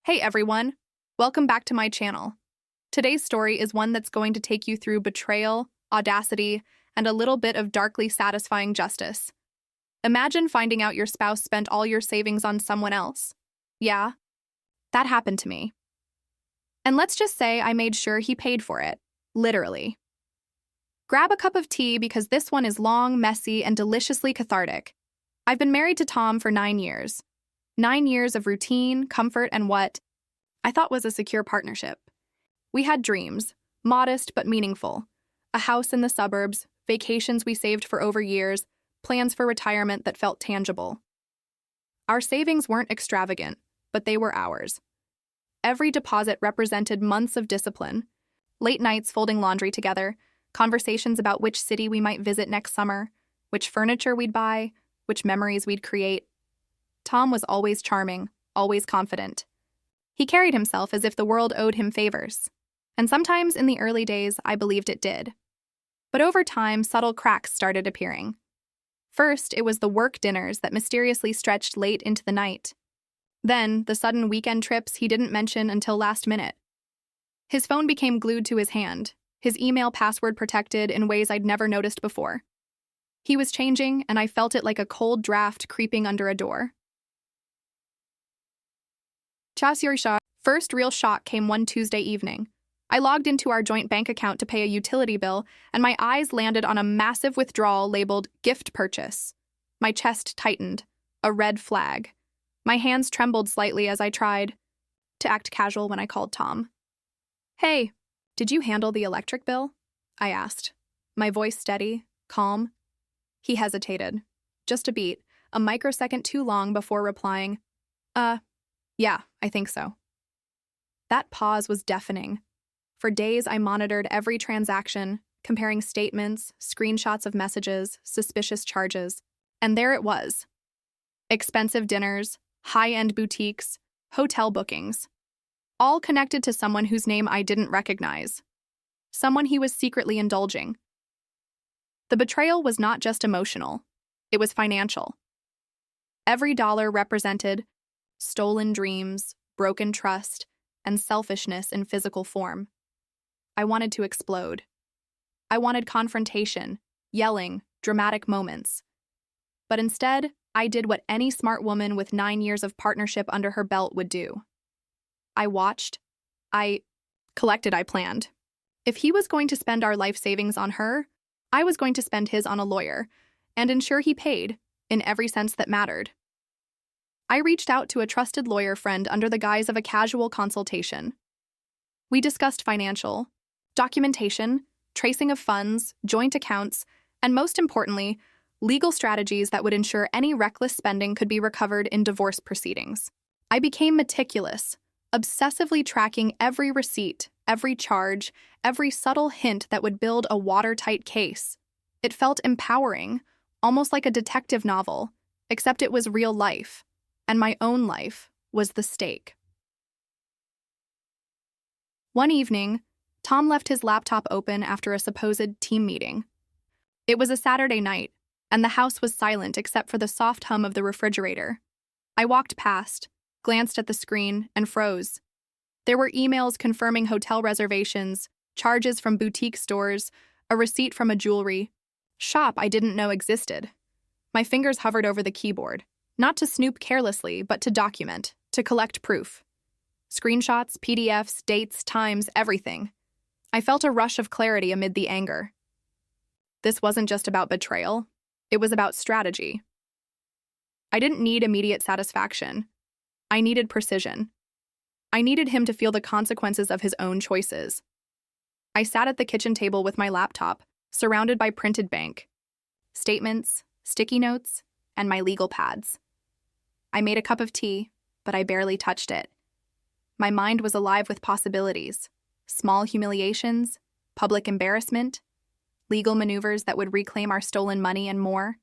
Hey everyone, welcome back to my channel. Today's story is one that's going to take you through betrayal, audacity, and a little bit of darkly satisfying justice. Imagine finding out your spouse spent all your savings on someone else. Yeah, that happened to me. And let's just say I made sure he paid for it, literally. Grab a cup of tea because this one is long, messy, and deliciously cathartic. I've been married to Tom for 9 years. 9 years of routine, comfort, and what I thought was a secure partnership. We had dreams, modest but meaningful. A house in the suburbs, vacations we saved for over years, plans for retirement that felt tangible. Our savings weren't extravagant, but they were ours. Every deposit represented months of discipline, late nights folding laundry together, conversations about which city we might visit next summer, which furniture we'd buy, which memories we'd create. Tom was always charming, always confident. He carried himself as if the world owed him favors. And sometimes in the early days, I believed it did. But over time, subtle cracks started appearing. First, it was the work dinners that mysteriously stretched late into the night. Then, the sudden weekend trips he didn't mention until last minute. His phone became glued to his hand, his email password protected in ways I'd never noticed before. He was changing, and I felt it like a cold draft creeping under a door. First real shock came one Tuesday evening. I logged into our joint bank account to pay a utility bill, and my eyes landed on a massive withdrawal labeled gift purchase. My chest tightened, a red flag. My hands trembled slightly as I tried to act casual when I called Tom. "Hey, did you handle the electric bill?" I asked, my voice steady, calm. He hesitated, just a beat, a microsecond too long before replying, Yeah, I think so." That pause was deafening. For days, I monitored every transaction, comparing statements, screenshots of messages, suspicious charges. And there it was. Expensive dinners, high-end boutiques, hotel bookings. All connected to someone whose name I didn't recognize. Someone he was secretly indulging. The betrayal was not just emotional. It was financial. Every dollar represented stolen dreams, broken trust, and selfishness in physical form. I wanted to explode. I wanted confrontation, yelling, dramatic moments. But instead, I did what any smart woman with 9 years of partnership under her belt would do. I watched. I planned. If he was going to spend our life savings on her, I was going to spend his on a lawyer and ensure he paid, in every sense that mattered. I reached out to a trusted lawyer friend under the guise of a casual consultation. We discussed financial, documentation, tracing of funds, joint accounts, and most importantly, legal strategies that would ensure any reckless spending could be recovered in divorce proceedings. I became meticulous, obsessively tracking every receipt, every charge, every subtle hint that would build a watertight case. It felt empowering, almost like a detective novel, except it was real life. And my own life was the stake. One evening, Tom left his laptop open after a supposed team meeting. It was a Saturday night, and the house was silent except for the soft hum of the refrigerator. I walked past, glanced at the screen, and froze. There were emails confirming hotel reservations, charges from boutique stores, a receipt from a jewelry shop I didn't know existed. My fingers hovered over the keyboard. Not to snoop carelessly, but to document, to collect proof. Screenshots, PDFs, dates, times, everything. I felt a rush of clarity amid the anger. This wasn't just about betrayal. It was about strategy. I didn't need immediate satisfaction. I needed precision. I needed him to feel the consequences of his own choices. I sat at the kitchen table with my laptop, surrounded by printed bank, statements, sticky notes, and my legal pads. I made a cup of tea, but I barely touched it. My mind was alive with possibilities. Small humiliations, public embarrassment, legal maneuvers that would reclaim our stolen money, and more.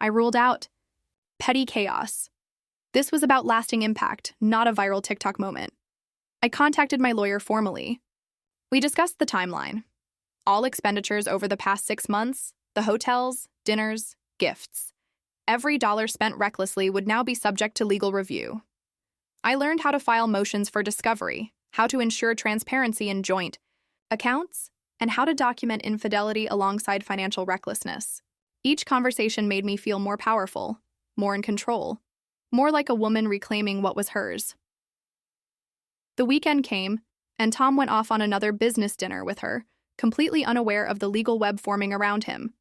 I ruled out petty chaos. This was about lasting impact, not a viral TikTok moment. I contacted my lawyer formally. We discussed the timeline. All expenditures over the past 6 months, the hotels, dinners, gifts. Every dollar spent recklessly would now be subject to legal review. I learned how to file motions for discovery, how to ensure transparency in joint accounts, and how to document infidelity alongside financial recklessness. Each conversation made me feel more powerful, more in control, more like a woman reclaiming what was hers. The weekend came, and Tom went off on another business dinner with her, completely unaware of the legal web forming around him.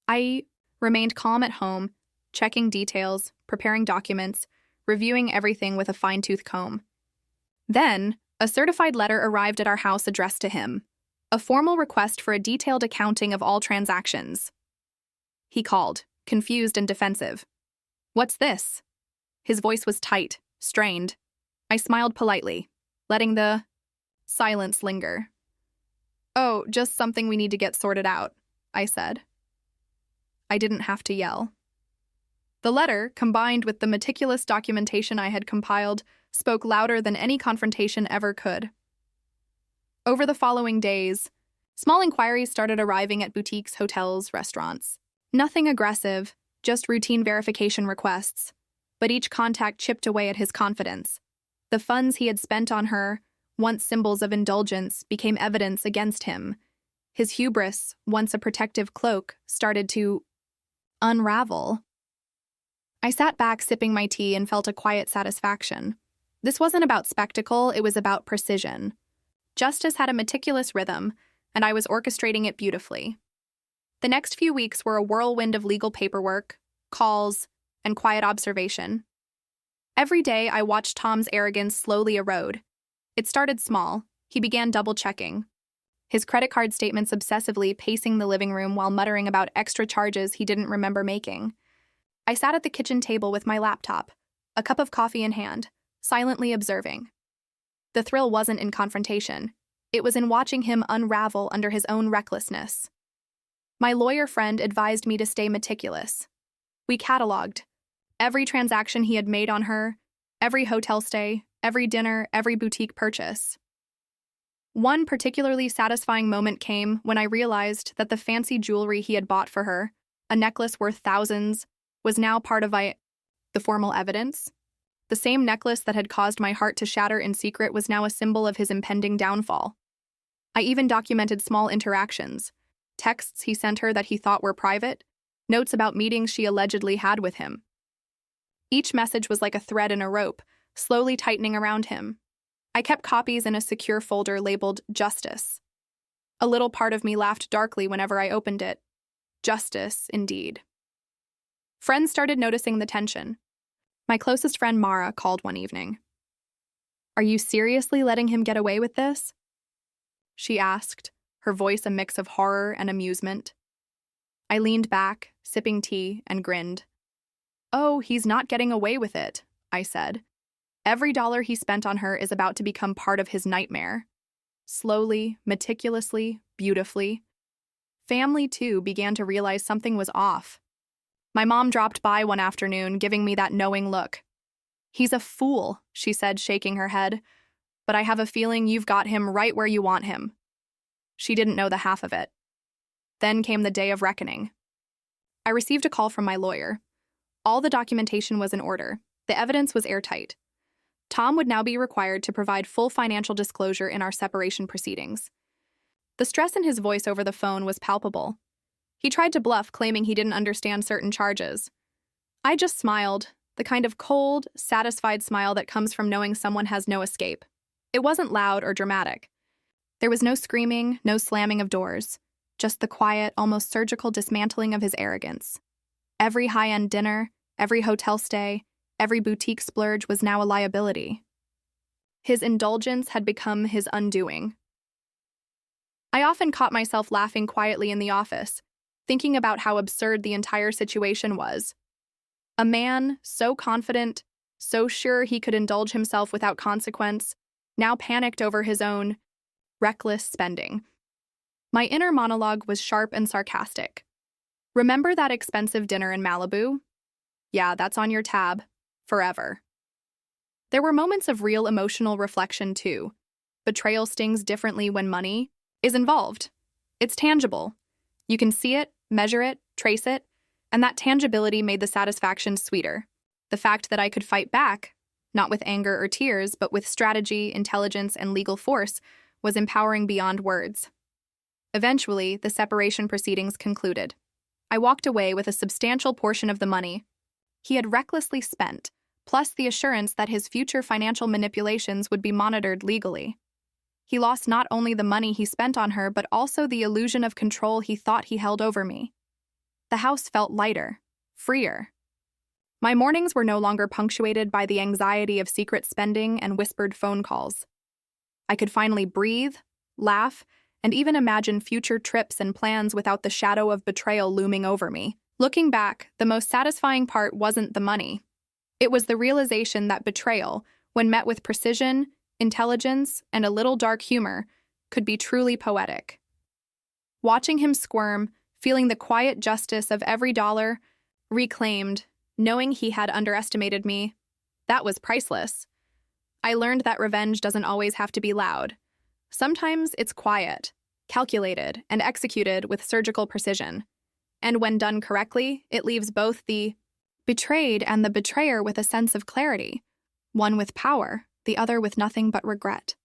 I remained calm at home, checking details, preparing documents, reviewing everything with a fine-tooth comb. Then, a certified letter arrived at our house addressed to him, a formal request for a detailed accounting of all transactions. He called, confused and defensive. "What's this?" His voice was tight, strained. I smiled politely, letting the silence linger. "Oh, just something we need to get sorted out," I said. I didn't have to yell. The letter, combined with the meticulous documentation I had compiled, spoke louder than any confrontation ever could. Over the following days, small inquiries started arriving at boutiques, hotels, restaurants. Nothing aggressive, just routine verification requests. But each contact chipped away at his confidence. The funds he had spent on her, once symbols of indulgence, became evidence against him. His hubris, once a protective cloak, started to unravel. I sat back sipping my tea and felt a quiet satisfaction. This wasn't about spectacle, it was about precision. Justice had a meticulous rhythm, and I was orchestrating it beautifully. The next few weeks were a whirlwind of legal paperwork, calls, and quiet observation. Every day, I watched Tom's arrogance slowly erode. It started small. He began double-checking. His credit card statements obsessively pacing the living room while muttering about extra charges he didn't remember making. I sat at the kitchen table with my laptop, a cup of coffee in hand, silently observing. The thrill wasn't in confrontation. It was in watching him unravel under his own recklessness. My lawyer friend advised me to stay meticulous. We cataloged every transaction he had made on her, every hotel stay, every dinner, every boutique purchase. One particularly satisfying moment came when I realized that the fancy jewelry he had bought for her, a necklace worth thousands, was now part of the formal evidence. The same necklace that had caused my heart to shatter in secret was now a symbol of his impending downfall. I even documented small interactions, texts he sent her that he thought were private, notes about meetings she allegedly had with him. Each message was like a thread in a rope, slowly tightening around him. I kept copies in a secure folder labeled Justice. A little part of me laughed darkly whenever I opened it. Justice, indeed. Friends started noticing the tension. My closest friend Mara called one evening. "Are you seriously letting him get away with this?" she asked, her voice a mix of horror and amusement. I leaned back, sipping tea, and grinned. "Oh, he's not getting away with it," I said. "Every dollar he spent on her is about to become part of his nightmare." Slowly, meticulously, beautifully. Family, too, began to realize something was off. My mom dropped by one afternoon, giving me that knowing look. "He's a fool," she said, shaking her head, "but I have a feeling you've got him right where you want him." She didn't know the half of it. Then came the day of reckoning. I received a call from my lawyer. All the documentation was in order. The evidence was airtight. Tom would now be required to provide full financial disclosure in our separation proceedings. The stress in his voice over the phone was palpable. He tried to bluff, claiming he didn't understand certain charges. I just smiled, the kind of cold, satisfied smile that comes from knowing someone has no escape. It wasn't loud or dramatic. There was no screaming, no slamming of doors, just the quiet, almost surgical dismantling of his arrogance. Every high-end dinner, every hotel stay, every boutique splurge was now a liability. His indulgence had become his undoing. I often caught myself laughing quietly in the office, thinking about how absurd the entire situation was. A man so confident, so sure he could indulge himself without consequence, now panicked over his own reckless spending. My inner monologue was sharp and sarcastic. "Remember that expensive dinner in Malibu? Yeah, that's on your tab. Forever." There were moments of real emotional reflection, too. Betrayal stings differently when money is involved. It's tangible. You can see it, measure it, trace it, and that tangibility made the satisfaction sweeter. The fact that I could fight back, not with anger or tears, but with strategy, intelligence, and legal force, was empowering beyond words. Eventually, the separation proceedings concluded. I walked away with a substantial portion of the money he had recklessly spent, plus the assurance that his future financial manipulations would be monitored legally. He lost not only the money he spent on her, but also the illusion of control he thought he held over me. The house felt lighter, freer. My mornings were no longer punctuated by the anxiety of secret spending and whispered phone calls. I could finally breathe, laugh, and even imagine future trips and plans without the shadow of betrayal looming over me. Looking back, the most satisfying part wasn't the money. It was the realization that betrayal, when met with precision, intelligence, and a little dark humor, could be truly poetic. Watching him squirm, feeling the quiet justice of every dollar reclaimed, knowing he had underestimated me, that was priceless. I learned that revenge doesn't always have to be loud. Sometimes it's quiet, calculated, and executed with surgical precision. And when done correctly, it leaves both the betrayed and the betrayer with a sense of clarity, one with power, the other with nothing but regret.